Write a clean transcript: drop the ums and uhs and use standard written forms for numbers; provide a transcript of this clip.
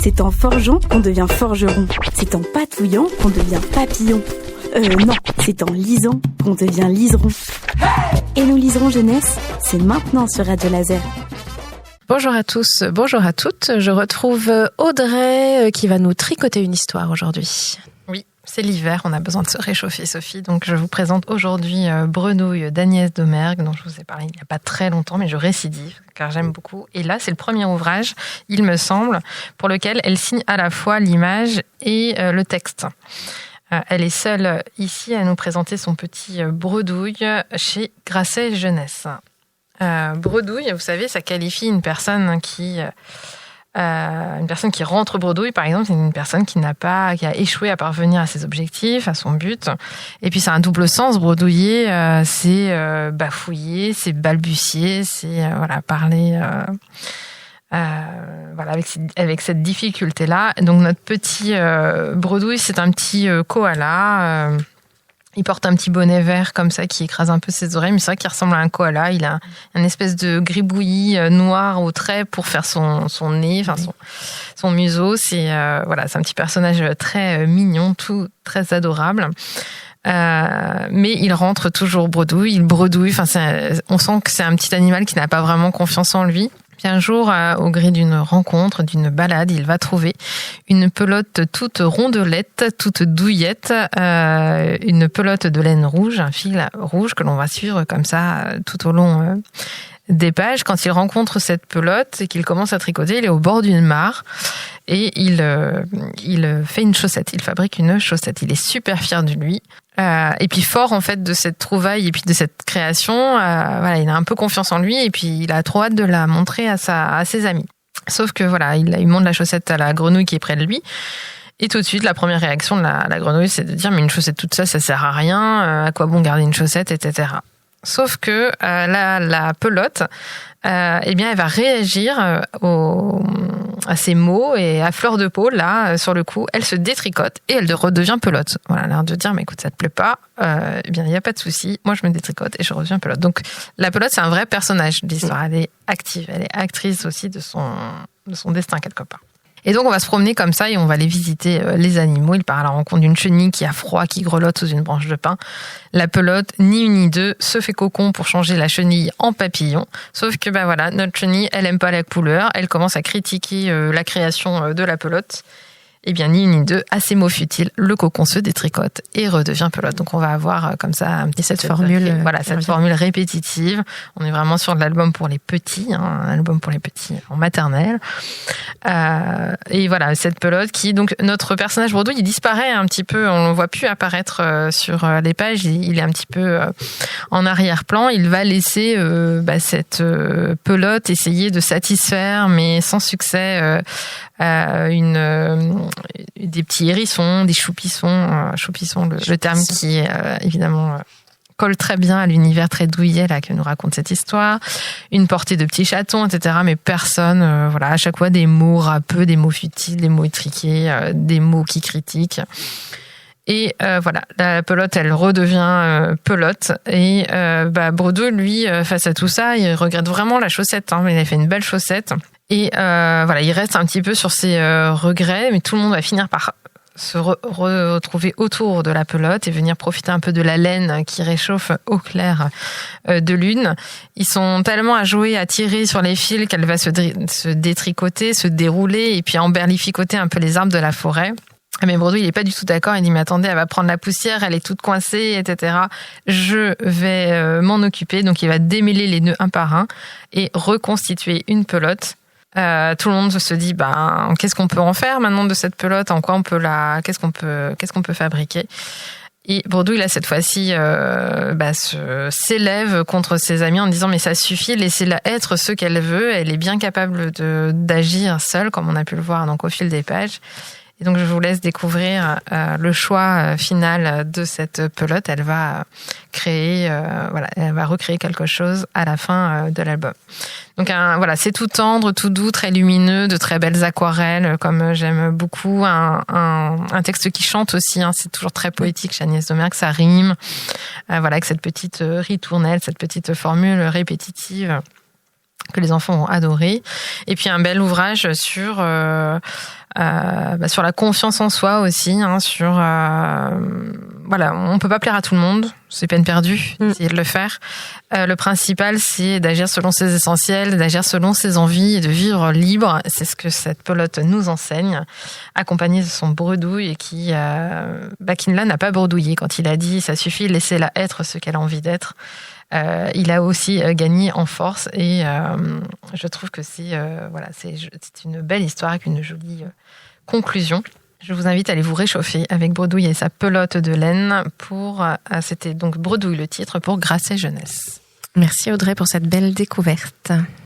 c'est en forgeant qu'on devient forgeron. C'est en patouillant qu'on devient papillon. Non, c'est en lisant qu'on devient liseron. Et nous liserons jeunesse, c'est maintenant sur Radio Laser. Bonjour à tous, bonjour à toutes. Je retrouve Audrey qui va nous tricoter une histoire aujourd'hui. Oui, c'est l'hiver, on a besoin de se réchauffer, Sophie. Donc je vous présente aujourd'hui Bredouille d'Agnès Domergue, dont je vous ai parlé il n'y a pas très longtemps, mais je récidive car j'aime beaucoup. Et là, c'est le premier ouvrage, il me semble, pour lequel elle signe à la fois l'image et le texte. Elle est seule ici à nous présenter son petit Bredouille chez Grasset Jeunesse. Bredouille, vous savez, ça qualifie une personne qui rentre bredouille, par exemple, c'est une personne qui a échoué à parvenir à ses objectifs, à son but. Et puis, c'est un double sens. Bredouiller, c'est bafouiller, c'est balbutier, c'est parler. Avec cette difficulté-là. Donc, notre petit Bredouille, c'est un petit koala. Il porte un petit bonnet vert comme ça qui écrase un peu ses oreilles, mais c'est vrai qu'il ressemble à un koala. Il a une espèce de gribouillis noir au trait pour faire son nez, enfin son museau. C'est un petit personnage très mignon, tout très adorable. Mais il rentre toujours bredouille, il bredouille. On sent que c'est un petit animal qui n'a pas vraiment confiance en lui. Puis un jour, au gré d'une rencontre, d'une balade, il va trouver une pelote toute rondelette, toute douillette, une pelote de laine rouge, un fil rouge que l'on va suivre comme ça tout au long des pages. Quand il rencontre cette pelote et qu'il commence à tricoter, il est au bord d'une mare et il fait une chaussette, il fabrique une chaussette. Il est super fier de lui. Et puis fort en fait de cette trouvaille et puis de cette création, il a un peu confiance en lui et puis il a trop hâte de la montrer à ses amis. Sauf que il montre la chaussette à la grenouille qui est près de lui. Et tout de suite, la première réaction de la grenouille, c'est de dire mais une chaussette toute seule, ça sert à rien. À quoi bon garder une chaussette, etc. Sauf que la pelote, elle va réagir à ces mots et à fleur de peau, là, sur le coup, elle se détricote et elle redevient pelote. Voilà, l'air de dire, mais écoute, ça te plaît pas, il n'y a pas de souci, moi je me détricote et je redeviens pelote. Donc, la pelote, c'est un vrai personnage de l'histoire. Elle est active, elle est actrice aussi de son destin, quelque part. Et donc, on va se promener comme ça et on va aller visiter les animaux. Il part à la rencontre d'une chenille qui a froid, qui grelotte sous une branche de pin. La pelote, ni une ni deux, se fait cocon pour changer la chenille en papillon. Sauf que, notre chenille, elle aime pas la couleur. Elle commence à critiquer la création de la pelote. Eh bien, ni une ni deux, à ces mots futiles, le cocon se détricote et redevient pelote. Donc, on va avoir comme ça cette formule répétitive. On est vraiment sur de l'album pour les petits, un album pour les petits en maternelle. Et voilà, cette pelote qui, donc, notre personnage bredouille, il disparaît un petit peu. On ne le voit plus apparaître sur les pages. Il est un petit peu en arrière-plan. Il va laisser cette pelote essayer de satisfaire, mais sans succès, des petits hérissons, des choupissons, le terme qui évidemment colle très bien à l'univers très douillet là que nous raconte cette histoire, une portée de petits chatons, etc. Mais personne, à chaque fois des mots râpeux, des mots futiles, des mots étriqués, des mots qui critiquent. Et la pelote, elle redevient pelote. Et Bredouille, lui, face à tout ça, il regrette vraiment la chaussette. Il a fait une belle chaussette. Et il reste un petit peu sur ses regrets, mais tout le monde va finir par se retrouver autour de la pelote et venir profiter un peu de la laine qui réchauffe au clair de lune. Ils sont tellement à jouer, à tirer sur les fils qu'elle va se détricoter, se dérouler et puis emberlificoter un peu les arbres de la forêt. Mais Bredouille, il est pas du tout d'accord. Il dit, mais attendez, elle va prendre la poussière, elle est toute coincée, etc. Je vais m'en occuper. Donc, il va démêler les nœuds un par un et reconstituer une pelote. Tout le monde se dit, qu'est-ce qu'on peut en faire maintenant de cette pelote? En quoi on peut qu'est-ce qu'on peut fabriquer? Et Bredouille, là, cette fois-ci, s'élève contre ses amis en disant, mais ça suffit, laissez-la être ce qu'elle veut. Elle est bien capable d'agir seule, comme on a pu le voir donc au fil des pages. Et donc, je vous laisse découvrir le choix final de cette pelote. Elle va elle va recréer quelque chose à la fin de l'album. Donc, c'est tout tendre, tout doux, très lumineux, de très belles aquarelles, comme j'aime beaucoup. Un texte qui chante aussi, c'est toujours très poétique chez Agnès Domergue, ça rime. Avec cette petite ritournelle, cette petite formule répétitive que les enfants ont adoré. Et puis un bel ouvrage sur sur la confiance en soi aussi, sur voilà, on peut pas plaire à tout le monde, c'est peine perdue, essayer de le faire. Le principal, c'est d'agir selon ses essentiels, d'agir selon ses envies et de vivre libre. C'est ce que cette pelote nous enseigne, accompagnée de son bredouille et qui là n'a pas bredouillé quand il a dit ça suffit, laissez-la être ce qu'elle a envie d'être. Il a aussi gagné en force et je trouve que c'est une belle histoire avec une jolie conclusion. Je vous invite à aller vous réchauffer avec Bredouille et sa pelote de laine c'était donc Bredouille le titre pour Grasset Jeunesse. Merci Audrey pour cette belle découverte.